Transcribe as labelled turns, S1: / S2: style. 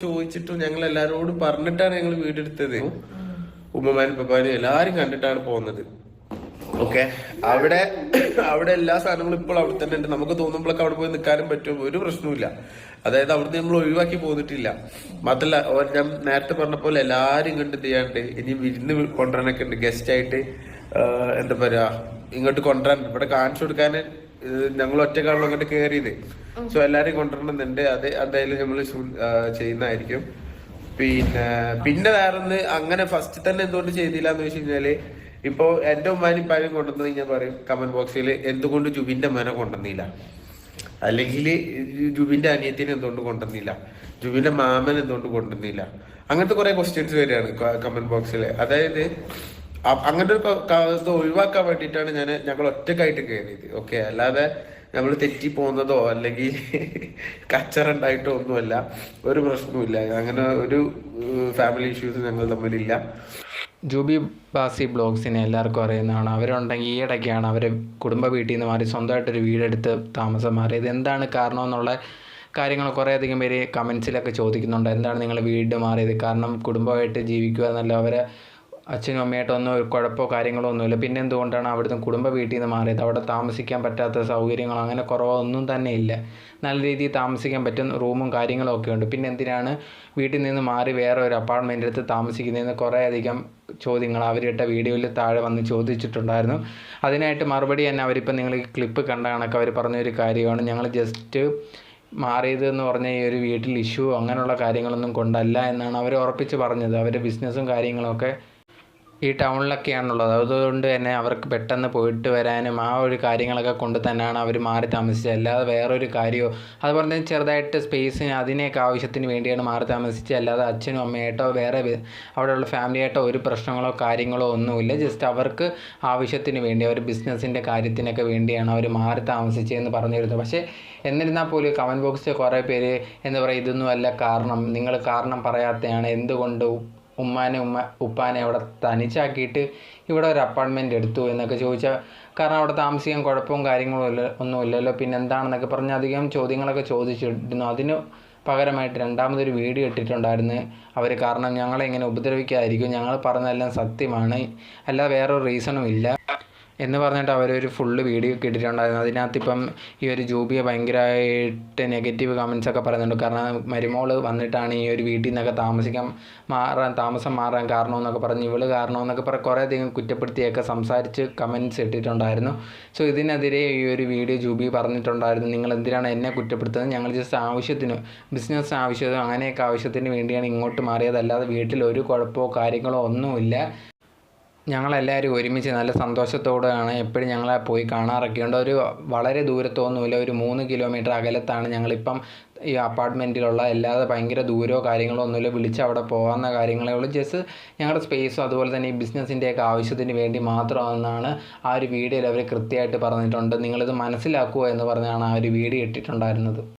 S1: ചോദിച്ചിട്ടും ഞങ്ങൾ എല്ലാരോടും പറഞ്ഞിട്ടാണ് ഞങ്ങൾ വീടെടുത്തത്. ഉമ്മമാനും പപ്പാനും എല്ലാരും കണ്ടിട്ടാണ് പോകുന്നത്. ഓക്കെ, അവിടെ അവിടെ എല്ലാ സാധനങ്ങളും ഇപ്പോൾ അവിടെ തന്നെ ഉണ്ട്. നമുക്ക് തോന്നുമ്പോഴൊക്കെ അവിടെ പോയി നിൽക്കാനും പറ്റും, ഒരു പ്രശ്നവുമില്ല. അതായത് അവിടുന്ന് നമ്മൾ ഒഴിവാക്കി പോന്നിട്ടില്ല. മാത്രല്ല, ഞാൻ നേരത്തെ പറഞ്ഞ പോലെ എല്ലാരും ഇങ്ങോട്ട് ചെയ്യാണ്ട് ഇനി വിരുന്ന് കൊണ്ടുവരാനൊക്കെ ഉണ്ട്, ഗസ്റ്റ് ആയിട്ട്. എന്താ പറയാ, ഇങ്ങോട്ട് കൊണ്ടുവരാൻ ഇവിടെ കാണിച്ചു കൊടുക്കാൻ ഞങ്ങൾ ഒറ്റക്കാണല്ലോ അങ്ങോട്ട് കയറിയത്. സോ എല്ലാരും കൊണ്ടുവരണമെന്നുണ്ട്. അത് എന്തായാലും നമ്മൾ ചെയ്യുന്നതായിരിക്കും. പിന്നെ വേറൊന്ന്, അങ്ങനെ ഫസ്റ്റ് തന്നെ എന്തുകൊണ്ട് ചെയ്തില്ല എന്ന് വെച്ച് കഴിഞ്ഞാല്, ഇപ്പൊ എന്റെ ഉമ്മാനും പാനും കൊണ്ടുവന്നത് ഞാൻ പറയും കമന്റ് ബോക്സിൽ, എന്തുകൊണ്ട് ജുബിന്റെ മനെ കൊണ്ടുവന്നില്ല, അല്ലെങ്കിൽ ജുബിന്റെ അനിയത്തിനെ എന്തുകൊണ്ട് കൊണ്ടുവന്നില്ല, ജുബിന്റെ മാമൻ എന്തുകൊണ്ട് കൊണ്ടുവന്നില്ല, അങ്ങനത്തെ കുറെ ക്വസ്റ്റ്യൻസ് വരികയാണ് കമന്റ് ബോക്സിൽ. അതായത് അങ്ങനത്തെ ഒരു ഒഴിവാക്കാൻ വേണ്ടിയിട്ടാണ് ഞങ്ങൾ ഒറ്റക്കായിട്ട് കയറിയത്. ഓക്കെ, അല്ലാതെ നമ്മൾ തെറ്റി പോകുന്നതോ അല്ലെങ്കിൽ കച്ചറ ഉണ്ടായിട്ടോ ഒന്നുമല്ല, ഒരു പ്രശ്നവുമില്ല. അങ്ങനെ ഒരു ഫാമിലി ഇഷ്യൂസ് ഞങ്ങൾ തമ്മിലില്ല.
S2: ജൂബി ബാസി ബ്ലോഗ്സിനെ എല്ലാവർക്കും അറിയുന്നതാണ്. അവരുണ്ടെങ്കിൽ ഈയിടയ്ക്കാണ് അവർ കുടുംബ വീട്ടിൽ നിന്ന് മാറി സ്വന്തമായിട്ടൊരു വീടെടുത്ത് താമസം മാറിയത്. എന്താണ് കാരണം എന്നുള്ള കാര്യങ്ങൾ കുറേയധികം പേര് കമൻസിലൊക്കെ ചോദിക്കുന്നുണ്ട്. എന്താണ് നിങ്ങൾ വീട് മാറിയത്? കാരണം കുടുംബമായിട്ട് ജീവിക്കുക എന്നല്ല, അവരെ അച്ഛനും അമ്മയായിട്ടൊന്നും ഒരു കുഴപ്പമോ കാര്യങ്ങളോ ഒന്നുമില്ല. പിന്നെ എന്തുകൊണ്ടാണ് അവിടുന്ന് കുടുംബ വീട്ടിൽ നിന്ന് മാറിയത്? അവിടെ താമസിക്കാൻ പറ്റാത്ത സൗകര്യങ്ങളോ അങ്ങനെ കുറവോ ഒന്നും തന്നെ ഇല്ല. നല്ല രീതിയിൽ താമസിക്കാൻ പറ്റുന്ന റൂമും കാര്യങ്ങളും ഒക്കെ ഉണ്ട്. പിന്നെ എന്തിനാണ് വീട്ടിൽ നിന്ന് മാറി വേറെ ഒരു അപ്പാർട്ട്മെൻ്റ് എടുത്ത് താമസിക്കുന്നതെന്ന് കുറേയധികം ചോദ്യങ്ങൾ അവരിട്ട വീഡിയോയിൽ താഴെ വന്ന് ചോദിച്ചിട്ടുണ്ടായിരുന്നു. അതിനായിട്ട് മറുപടി തന്നെ അവരിപ്പോൾ നിങ്ങൾ ഈ ക്ലിപ്പ് കണ്ട കണക്ക് അവർ പറഞ്ഞൊരു കാര്യമാണ്, ഞങ്ങൾ ജസ്റ്റ് മാറിയത് എന്ന് പറഞ്ഞാൽ ഈ ഒരു വീട്ടിൽ ഇഷ്യൂ അങ്ങനെയുള്ള കാര്യങ്ങളൊന്നും കൊണ്ടല്ല എന്നാണ് അവർ ഉറപ്പിച്ച് പറഞ്ഞത്. അവരുടെ ബിസിനസ്സും കാര്യങ്ങളൊക്കെ ഈ ടൗണിലൊക്കെയാണുള്ളത്. അതുകൊണ്ട് തന്നെ അവർക്ക് പെട്ടെന്ന് പോയിട്ട് വരാനും ആ ഒരു കാര്യങ്ങളൊക്കെ കൊണ്ട് തന്നെയാണ് അവർ മാറി താമസിച്ചത്, അല്ലാതെ വേറൊരു കാര്യമോ അതുപോലെ തന്നെ ചെറുതായിട്ട് സ്പേസിന് അതിനെയൊക്കെ ആവശ്യത്തിന് വേണ്ടിയാണ് മാറി താമസിച്ചത്. അല്ലാതെ അച്ഛനും അമ്മയായിട്ടോ വേറെ അവിടെയുള്ള ഫാമിലിയായിട്ടോ ഒരു പ്രശ്നങ്ങളോ കാര്യങ്ങളോ ഒന്നുമില്ല. ജസ്റ്റ് അവർക്ക് ആവശ്യത്തിന് വേണ്ടി അവർ ബിസിനസ്സിൻ്റെ കാര്യത്തിനൊക്കെ വേണ്ടിയാണ് അവർ മാറി താമസിച്ചതെന്ന് പറഞ്ഞിരുന്നത്. പക്ഷേ എന്നിരുന്നാൽ പോലും കമൻറ്റ് ബോക്സിൽ കുറേ പേര് എന്താ പറയുക, ഇതൊന്നുമല്ല കാരണം, നിങ്ങൾ കാരണം പറയാത്തതാണ്, എന്തുകൊണ്ട് ഉപ്പാനെ അവിടെ തനിച്ചാക്കിയിട്ട് ഇവിടെ ഒരു അപ്പാർട്ട്മെൻറ്റ് എടുത്തു എന്നൊക്കെ ചോദിച്ചാൽ, കാരണം അവിടെ താമസിക്കാൻ കുഴപ്പവും കാര്യങ്ങളും ഒന്നുമില്ലല്ലോ, പിന്നെ എന്താണെന്നൊക്കെ പറഞ്ഞ് അധികം ചോദ്യങ്ങളൊക്കെ ചോദിച്ചിരുന്നു. അതിന് പകരമായിട്ട് രണ്ടാമതൊരു വീഡിയോ ഇട്ടിട്ടുണ്ടായിരുന്നു അവർ. കാരണം ഞങ്ങളെ ഇങ്ങനെ ഉപദ്രവിക്കാതിരിക്കും, ഞങ്ങൾ പറഞ്ഞതെല്ലാം സത്യമാണ്, അല്ലാതെ വേറൊരു റീസണും ഇല്ല എന്ന് പറഞ്ഞിട്ട് അവരൊരു ഫുള്ള് വീഡിയോ ഒക്കെ ഇട്ടിട്ടുണ്ടായിരുന്നു. അതിനകത്ത് ഇപ്പം ഈ ഒരു ജൂബിയെ ഭയങ്കരമായിട്ട് നെഗറ്റീവ് കമൻസൊക്കെ പറയുന്നുണ്ട്. കാരണം മരുമോൾ വന്നിട്ടാണ് ഈ ഒരു വീട്ടിൽ നിന്നൊക്കെ താമസം മാറാൻ കാരണമെന്നൊക്കെ പറഞ്ഞ്, ഇവള് കാരണമെന്നൊക്കെ കുറേയധികം കുറ്റപ്പെടുത്തിയൊക്കെ സംസാരിച്ച് കമൻസ് ഇട്ടിട്ടുണ്ടായിരുന്നു. സോ ഇതിനെതിരെ ഈ ഒരു വീഡിയോ ജൂബി പറഞ്ഞിട്ടുണ്ടായിരുന്നു, നിങ്ങൾ എന്തിനാണ് എന്നെ കുറ്റപ്പെടുത്തുന്നത്, ഞങ്ങൾ ജസ്റ്റ് ആവശ്യത്തിന് ബിസിനസ് ആവശ്യം അങ്ങനെയൊക്കെ ആവശ്യത്തിന് വേണ്ടിയാണ് ഇങ്ങോട്ട് മാറിയത്, അല്ലാതെ വീട്ടിൽ ഒരു കുഴപ്പമോ കാര്യങ്ങളോ ഒന്നുമില്ല. ഞങ്ങളെല്ലാവരും ഒരുമിച്ച് നല്ല സന്തോഷത്തോടെയാണ് എപ്പോഴും ഞങ്ങളെ പോയി കാണാറൊക്കെയുണ്ട്. ഒരു വളരെ ദൂരത്തൊന്നുമില്ല, ഒരു 3 കിലോമീറ്റർ അകലത്താണ് ഞങ്ങളിപ്പം ഈ അപ്പാർട്ട്മെൻറ്റിലുള്ള. അല്ലാതെ ഭയങ്കര ദൂരമോ കാര്യങ്ങളോ ഒന്നുമില്ല, വിളിച്ച് അവിടെ പോകാവുന്ന കാര്യങ്ങളേ ഉള്ളൂ. ജസ്റ്റ് ഞങ്ങളുടെ സ്പേസും അതുപോലെ തന്നെ ഈ ബിസിനസ്സിൻ്റെയൊക്കെ ആവശ്യത്തിന് വേണ്ടി മാത്രമെന്നാണ് ആ ഒരു വീഡിയോയിൽ അവർ കൃത്യമായിട്ട് പറഞ്ഞിട്ടുണ്ട്. നിങ്ങളിത് മനസ്സിലാക്കുക എന്ന് പറഞ്ഞാണ് ആ ഒരു വീഡിയോ ഇട്ടിട്ടുണ്ടായിരുന്നത്.